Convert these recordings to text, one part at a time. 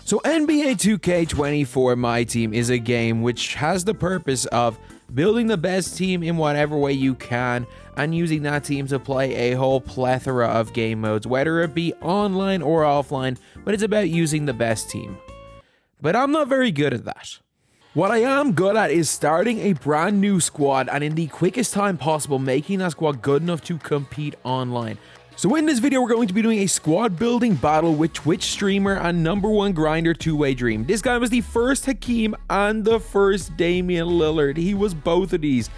So NBA 2K24 My Team is a game which has the purpose of building the best team in whatever way you can and using that team to play a whole plethora of game modes, whether it be online or offline, but it's about using the best team. But I'm not very good at that. What I am good at is starting a brand new squad and in the quickest time possible making that squad good enough to compete online. So in this video, we're going to be doing a squad building battle with Twitch streamer and #1 grinder 2-way dream. This guy was the first Hakeem and the first Damian Lillard. He was both of these.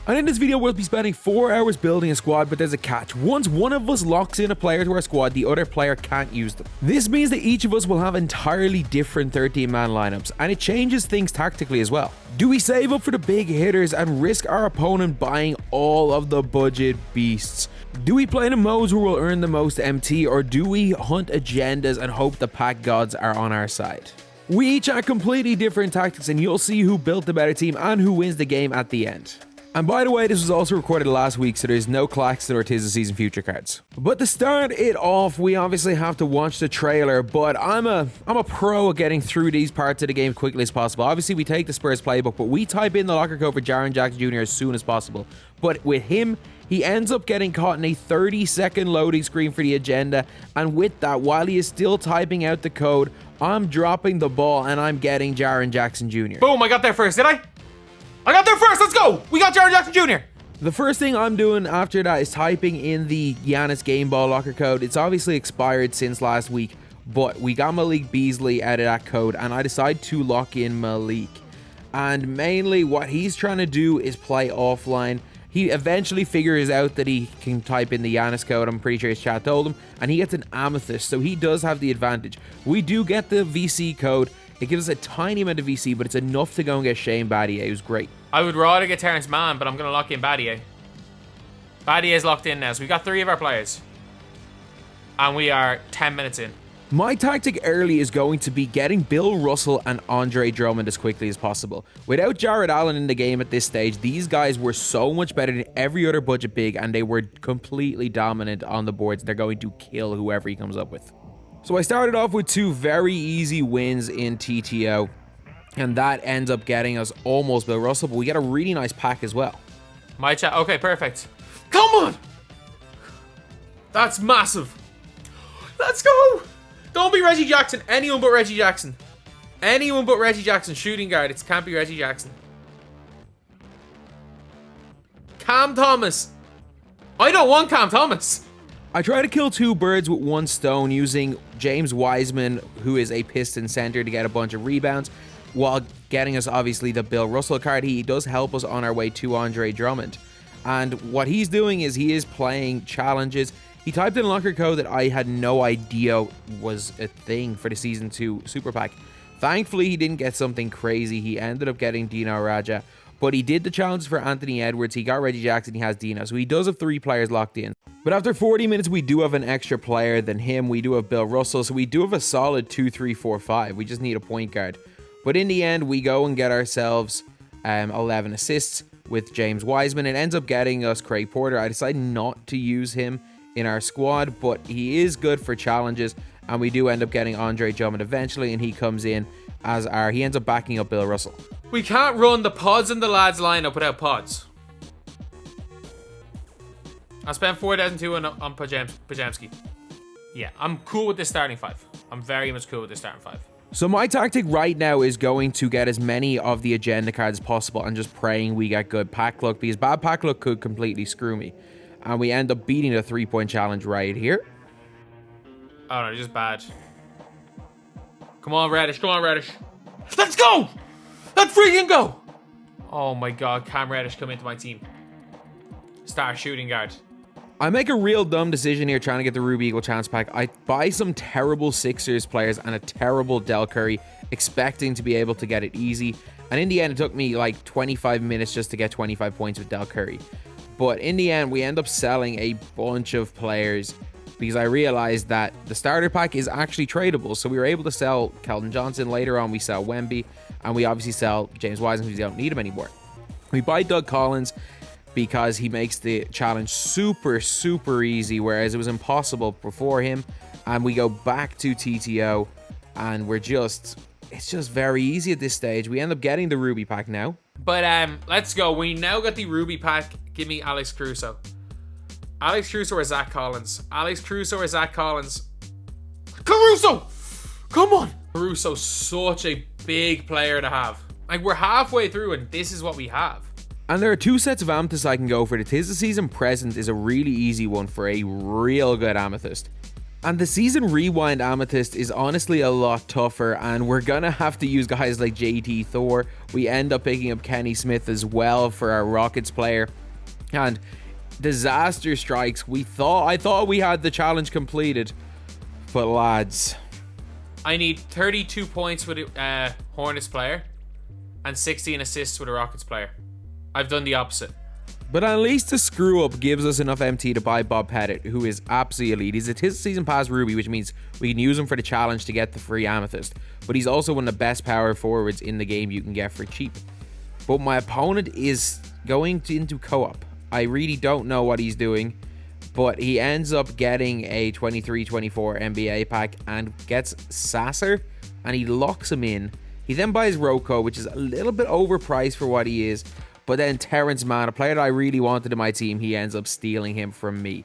And in this video, we'll be spending 4 hours building a squad, but there's a catch. Once one of us locks in a player to our squad, the other player can't use them. This means that each of us will have entirely different 13-man lineups, and it changes things tactically as well. Do we save up for the big hitters and risk our opponent buying all of the budget beasts? Do we play the modes where we'll earn the most MT, or do we hunt agendas and hope the pack gods are on our side? We each have completely different tactics, and you'll see who built the better team and who wins the game at the end. And by the way, this was also recorded last week, so there's no Claxton or Tis the Season future cards. But to start it off, we obviously have to watch the trailer, but I'm a pro at getting through these parts of the game quickly as possible. Obviously, we take the Spurs playbook, but we type in the locker code for Jaren Jackson Jr. as soon as possible. But with him, he ends up getting caught in a 30-second loading screen for the agenda, and with that, while he is still typing out the code, I'm dropping the ball and I'm getting Jaren Jackson Jr. Boom, I got there first, did I? I got there first, let's go! We got Jaren Jackson Jr. The first thing I'm doing after that is typing in the Giannis Game Ball locker code. It's obviously expired since last week, but we got Malik Beasley out of that code, and I decided to lock in Malik. And mainly what he's trying to do is play offline. He eventually figures out that he can type in the Giannis code. I'm pretty sure his chat told him, and he gets an Amethyst, so he does have the advantage. We do get the VC code. It gives us a tiny amount of VC, but it's enough to go and get Shane Battier, who's great. I would rather get Terrence Mann, but I'm going to lock in Battier. Battier's locked in now, so we got 3 of our players. And we are 10 minutes in. My tactic early is going to be getting Bill Russell and Andre Drummond as quickly as possible. Without Jared Allen in the game at this stage, these guys were so much better than every other budget big, and they were completely dominant on the boards. They're going to kill whoever he comes up with. So I started off with 2 very easy wins in TTO, and that ends up getting us almost Bill Russell, but we get a really nice pack as well. My chat, okay, perfect. Come on! That's massive. Let's go! Don't be Reggie Jackson, anyone but Reggie Jackson. Anyone but Reggie Jackson, shooting guard, it can't be Reggie Jackson. Cam Thomas. I don't want Cam Thomas. I try to kill 2 birds with 1 stone using James Wiseman, who is a Piston center, to get a bunch of rebounds, while getting us obviously the Bill Russell card. He does help us on our way to Andre Drummond. And what he's doing is he is playing challenges. He typed in a locker code that I had no idea was a thing for the Season 2 Super Pack. Thankfully, he didn't get something crazy. He ended up getting Dino Raja, but he did the challenges for Anthony Edwards. He got Reggie Jackson, he has Dino. So he does have 3 players locked in. But after 40 minutes, we do have an extra player than him. We do have Bill Russell, so we do have a solid 2, 3, 4, 5. We just need a point guard. But in the end, we go and get ourselves 11 assists with James Wiseman. It ends up getting us Craig Porter. I decided not to use him in our squad, but he is good for challenges, and we do end up getting Andre Drummond eventually, and he comes in as he ends up backing up Bill Russell. We can't run the pods and the lads lineup without pods. I spent 4,002 on Pajamski. Yeah, I'm cool with this starting 5. I'm very much cool with this starting 5. So my tactic right now is going to get as many of the agenda cards as possible and just praying we get good pack luck, because bad pack luck could completely screw me. And we end up beating the 3-point challenge right here. Oh no, just bad. Come on, Reddish. Come on, Reddish. Let's go! Let's freaking go! Oh my god, Cam Reddish come into my team. Star shooting guard. I make a real dumb decision here trying to get the Ruby Eagle chance pack. I buy some terrible Sixers players and a terrible Del Curry, expecting to be able to get it easy. And in the end, it took me like 25 minutes just to get 25 points with Del Curry. But in the end, we end up selling a bunch of players because I realized that the starter pack is actually tradable. So we were able to sell Keldon Johnson. Later on, we sell Wemby, and we obviously sell James Wiseman because we don't need him anymore. We buy Doug Collins because he makes the challenge super, super easy, whereas it was impossible before him. And we go back to TTO and it's just very easy at this stage. We end up getting the Ruby pack now. But let's go. We now got the Ruby pack. Give me Alex Caruso. Alex Caruso or Zach Collins? Alex Caruso or Zach Collins? Caruso! Come on! Caruso's such a big player to have. Like, we're halfway through and this is what we have. And there are 2 sets of Amethyst I can go for. The Tis the Season Present is a really easy one for a real good Amethyst. And the Season Rewind Amethyst is honestly a lot tougher, and we're gonna have to use guys like JT Thor. We end up picking up Kenny Smith as well for our Rockets player. And disaster strikes. I thought we had the challenge completed. But lads, I need 32 points with a Hornets player and 16 assists with a Rockets player. I've done the opposite. but at least the screw up gives us enough MT to buy Bob Pettit, who is absolutely elite. He's a Tis Season Pass Ruby, which means we can use him for the challenge to get the free Amethyst. But he's also one of the best power forwards in the game you can get for cheap. But my opponent is going into co-op. I really don't know what he's doing, but he ends up getting a 23-24 NBA pack and gets Sasser, and he locks him in. He then buys Roko, which is a little bit overpriced for what he is. But then Terrence Mann, a player that I really wanted in my team, he ends up stealing him from me.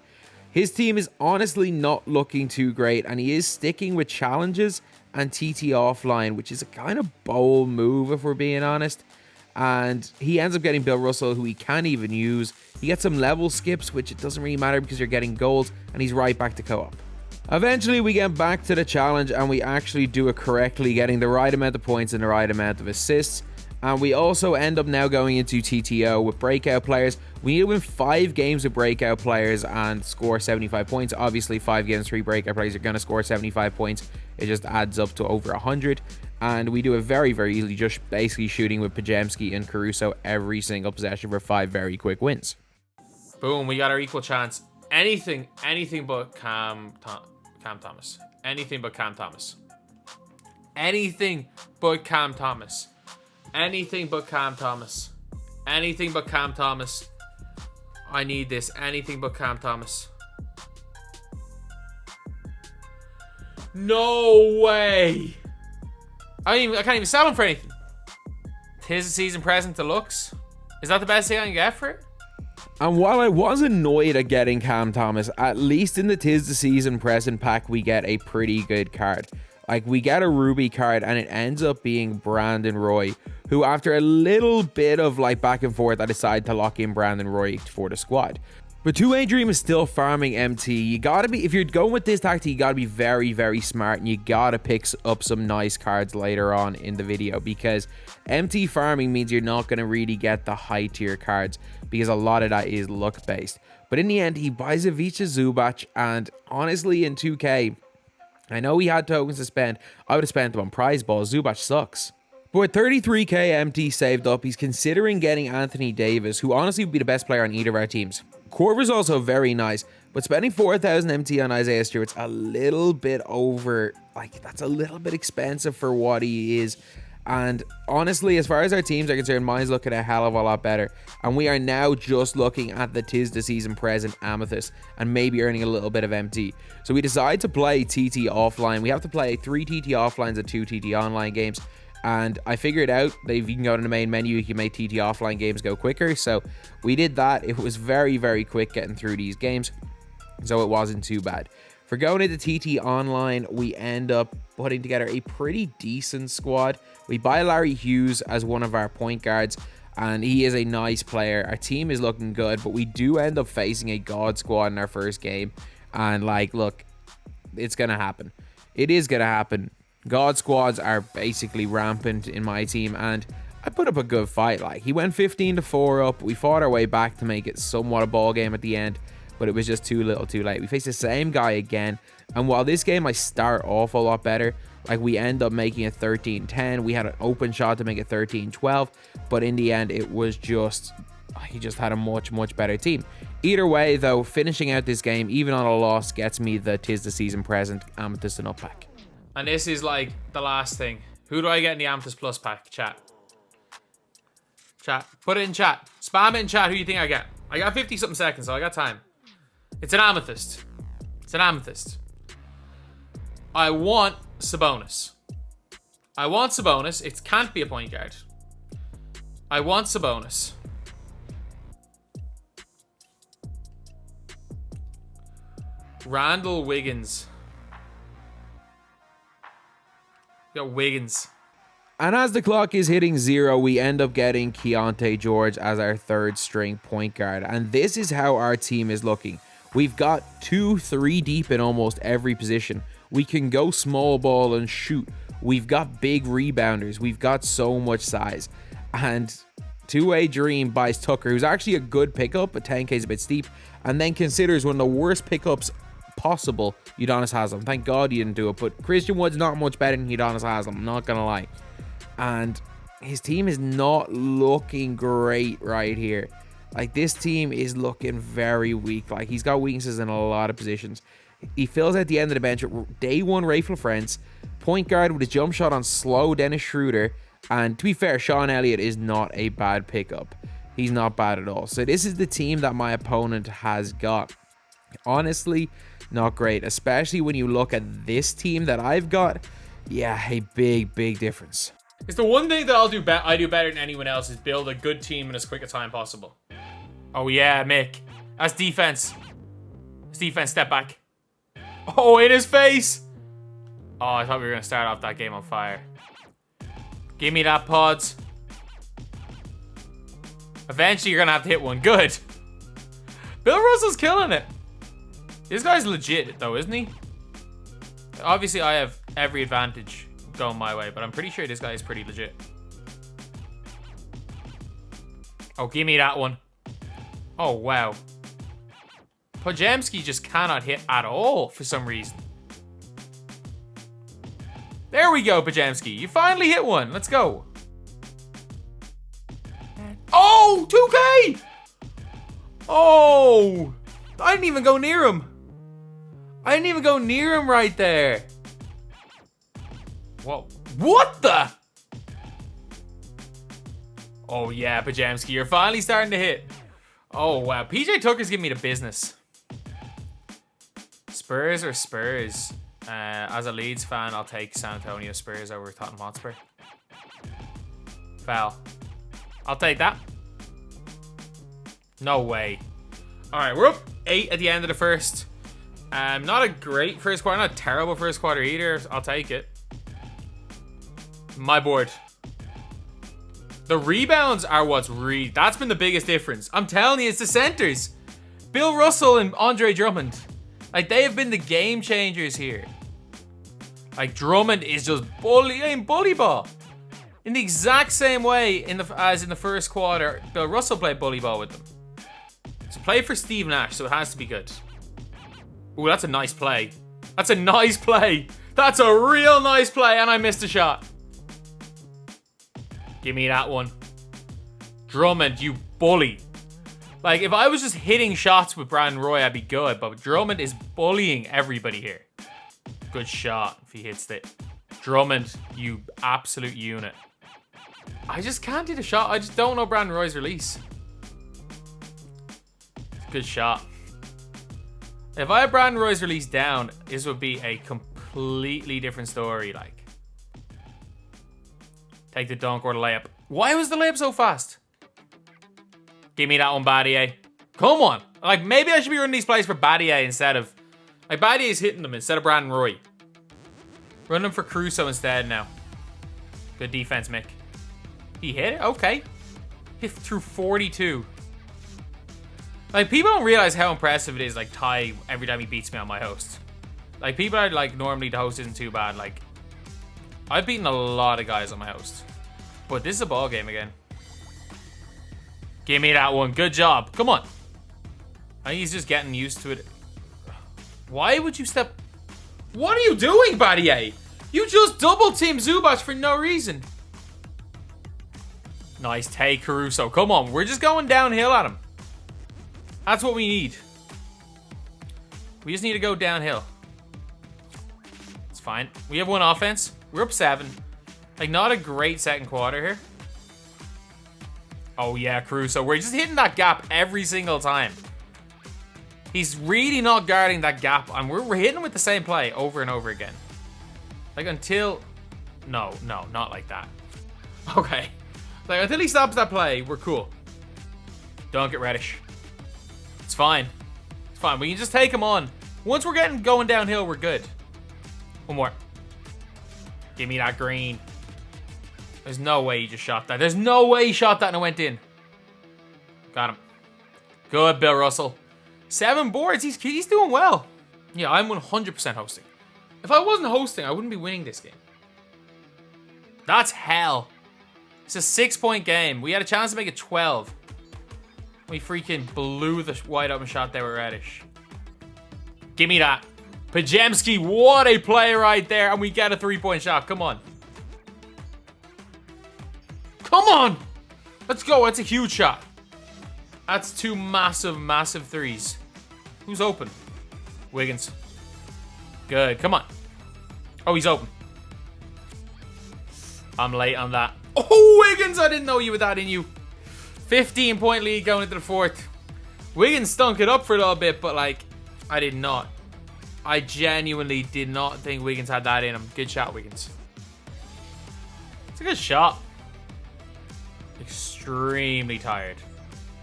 His team is honestly not looking too great, and he is sticking with challenges and TT offline, which is a kind of bold move if we're being honest. And he ends up getting Bill Russell, who he can't even use. He gets some level skips, which it doesn't really matter because you're getting gold, and he's right back to co-op. Eventually, we get back to the challenge, and we actually do it correctly, getting the right amount of points and the right amount of assists. And we also end up now going into TTO with breakout players. We need to win 5 games with breakout players and score 75 points. Obviously, 5 games, 3 breakout players are going to score 75 points. It just adds up to over 100. And we do it very, very easily, just basically shooting with Pajemski and Caruso every single possession for 5 very quick wins. Boom, we got our equal chance. Anything but Cam Thomas. Anything but Cam Thomas. Anything but Cam Thomas. Anything but Cam Thomas. Anything but Cam Thomas. I need this. Anything but Cam Thomas. No way. I can't even sell him for anything. Tis the Season Present Deluxe. Is that the best thing I can get for it? And while I was annoyed at getting Cam Thomas, at least in the Tis the Season Present pack, we get a pretty good card. Like, we get a Ruby card, and it ends up being Brandon Roy, who after a little bit of like back and forth, I decided to lock in Brandon Roy for the squad. But 2A Dream is still farming MT. You gotta be, if you're going with this tactic, you gotta be very, very smart, and you gotta pick up some nice cards later on in the video, because MT farming means you're not gonna really get the high tier cards, because a lot of that is luck based. But in the end, he buys Ivica Zubac, and honestly in 2K, I know he had tokens to spend. I would have spent them on prize balls. Zubac sucks. But with 33k MT saved up, he's considering getting Anthony Davis, who honestly would be the best player on either of our teams. Corver's also very nice, but spending 4,000 MT on Isaiah Stewart's a little bit over, like, that's a little bit expensive for what he is. And honestly, as far as our teams are concerned, mine's looking a hell of a lot better. And we are now just looking at the Tis the Season Present Amethyst and maybe earning a little bit of MT. So we decide to play TT offline. We have to play 3 TT offlines and 2 TT online games. And I figured out that if you can go to the main menu, you can make TT offline games go quicker. So we did that. It was very, very quick getting through these games, so it wasn't too bad. For going into TT online, we end up putting together a pretty decent squad. We buy Larry Hughes as one of our point guards, and he is a nice player. Our team is looking good, but we do end up facing a God squad in our first game. And like, look, it's gonna happen. It is gonna happen. God squads are basically rampant in my team, and I put up a good fight. Like, he went 15-4 up. We fought our way back to make it somewhat a ball game at the end, but it was just too little too late. We faced the same guy again, and while this game I start off a lot better, like, we end up making it 13-10. We had an open shot to make it 13-12, but in the end it was just, he just had a much, much better team. Either way though, finishing out this game, even on a loss, gets me the Tis the Season Present Amethyst and Up pack. And this is like the last thing. Who do I get in the Amethyst Plus pack? Chat. Chat. Put it in chat. Spam it in chat. Who you think I get? I got 50 something seconds, so I got time. It's an Amethyst. It's an Amethyst. I want Sabonis. I want Sabonis. It can't be a point guard. I want Sabonis. Randall Wiggins. We got Wiggins. And as the clock is hitting 0, we end up getting Keontae George as our third string point guard. And this is how our team is looking. We've got 2-3 deep in almost every position. We can go small ball and shoot. We've got big rebounders. We've got so much size. And two-way Dream buys Tucker, who's actually a good pickup, but 10k is a bit steep, and then considers one of the worst pickups possible, Udonis Haslem. Thank God he didn't do it, but Christian Wood's not much better than Udonis Haslem, I'm not gonna lie. And his team is not looking great right here. Like, this team is looking very weak. Like, he's got weaknesses in a lot of positions. He fills at the end of the bench with day one Rayful Friends, point guard with a jump shot on slow Dennis Schroeder, and to be fair, Sean Elliott is not a bad pickup. He's not bad at all. So this is the team that my opponent has got. Honestly, not great, especially when you look at this team that I've got. Yeah, a big difference. It's the one thing that I do better than anyone else is build a good team in as quick a time possible. Oh yeah, Mick. That's defense. It's defense, step back. Oh, in his face. Oh, I thought we were going to start off that game on fire. Give me that, pods. Eventually, you're going to have to hit one. Good. Bill Russell's killing it. This guy's legit, though, isn't he? Obviously, I have every advantage going my way, but I'm pretty sure this guy is pretty legit. Oh, give me that one. Oh, wow. Pojemski just cannot hit at all for some reason. There we go, Pojemski. You finally hit one. Let's go. Oh, 2K! Oh! I didn't even go near him. I didn't even go near him right there. Whoa. What the? Oh, yeah, Pojemski. You're finally starting to hit. Oh, wow. PJ Tucker's giving me the business. Spurs or Spurs? As a Leeds fan, I'll take San Antonio Spurs over Tottenham Hotspur. Foul. I'll take that. No way. All right, we're up 8 at the end of the first. Not a great first quarter, not a terrible first quarter either. I'll take it. My board. The rebounds are what's really... That's been the biggest difference. I'm telling you, it's the centers. Bill Russell and Andre Drummond. Like, they have been the game changers here. Like, Drummond is just bully ball. In the exact same way as in the first quarter, Bill Russell played bully ball with them. It's a play for Steve Nash, so it has to be good. Ooh, that's a nice play. That's a nice play. That's a real nice play, and I missed a shot. Give me that one. Drummond, you bully. Like, if I was just hitting shots with Brandon Roy, I'd be good. But Drummond is bullying everybody here. Good shot if he hits it. Drummond, you absolute unit. I just can't do the shot. I just don't know Brandon Roy's release. Good shot. If I had Brandon Roy's release down, this would be a completely different story. Like, take the dunk or the layup. Why was the layup so fast? Give me that one, Battier. Come on. Like, maybe I should be running these plays for Battier instead of... Like, Battier's hitting them instead of Brandon Roy. Run them for Caruso instead now. Good defense, Mick. He hit it? Okay. Hit through 42. Like, people don't realize how impressive it is, like, Ty every time he beats me on my host. Like, people are like, normally the host isn't too bad. Like, I've beaten a lot of guys on my host. But this is a ball game again. Give me that one. Good job. Come on. I think he's just getting used to it. Why would you step... What are you doing, Battier? You just double team Zubac for no reason. Nice take, Caruso. Come on. We're just going downhill at him. That's what we need. We just need to go downhill. It's fine. We have one offense. We're up 7. Like, not a great second quarter here. Oh, yeah, Caruso. We're just hitting that gap every single time. He's really not guarding that gap. And we're hitting him with the same play over and over again. Like, until... No, not like that. Okay. Like, until he stops that play, we're cool. Don't get Reddish. It's fine. It's fine. We can just take him on. Once we're going downhill, we're good. One more. Give me that green. There's no way he just shot that. There's no way he shot that and it went in. Got him. Good, Bill Russell. 7 boards. He's doing well. Yeah, I'm 100% hosting. If I wasn't hosting, I wouldn't be winning this game. That's hell. It's a 6-point game. We had a chance to make it 12. We freaking blew the wide open shot there with Reddish. Give me that. Pajemski, what a play right there. And we get a 3-point shot. Come on. Come on. Let's go. That's a huge shot. That's 2 massive, massive threes. Who's open? Wiggins. Good. Come on. Oh, he's open. I'm late on that. Oh, Wiggins. I didn't know you with that in you. 15-point lead going into the 4th. Wiggins stunk it up for a little bit, but, like, I did not. I genuinely did not think Wiggins had that in him. Good shot, Wiggins. It's a good shot. Extremely tired.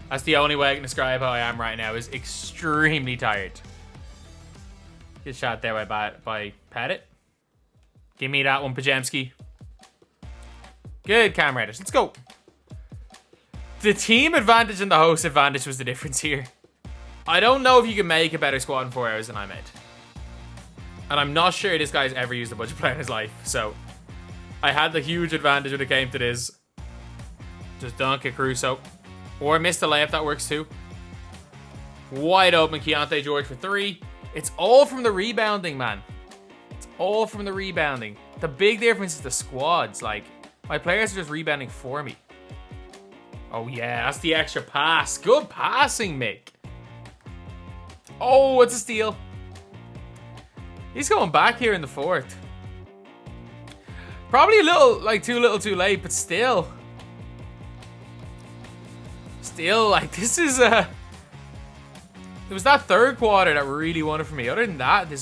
That's the only way I can describe how I am right now, is extremely tired. Good shot there by Pettit. Give me that one, Pajemski. Good, Cam Reddish. Let's go. The team advantage and the host advantage was the difference here. I don't know if you can make a better squad in 4 hours than I made. And I'm not sure this guy's ever used a budget player in his life. So, I had the huge advantage when it came to this. Just dunk it, Caruso. Or miss the layup, that works too. Wide open, Keontae George for 3. It's all from the rebounding, man. It's all from the rebounding. The big difference is the squads. Like, my players are just rebounding for me. Oh yeah, that's the extra pass. Good passing, Mick. Oh, it's a steal. He's going back here in the 4th. Probably a little, like, too little too late, but still. Still, like, this is it was that 3rd quarter that really won it for me. Other than that, other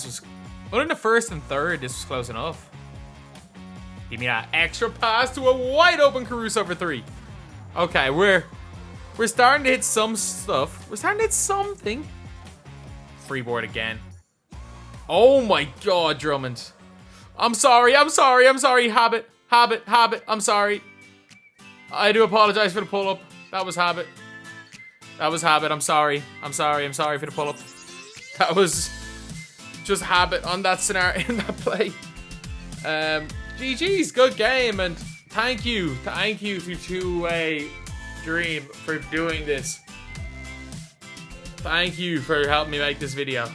than the 1st and 3rd, this was close enough. Give me that extra pass to a wide open Caruso for 3. Okay, we're starting to hit some stuff. We're starting to hit something. Free board again. Oh my God, Drummond. I'm sorry. Habit. I'm sorry. I do apologize for the pull-up. That was Habit. I'm sorry for the pull-up. That was just Habit on that scenario, in that play. GG's, good game, and thank you to Two-Way Dream for doing this. Thank you for helping me make this video.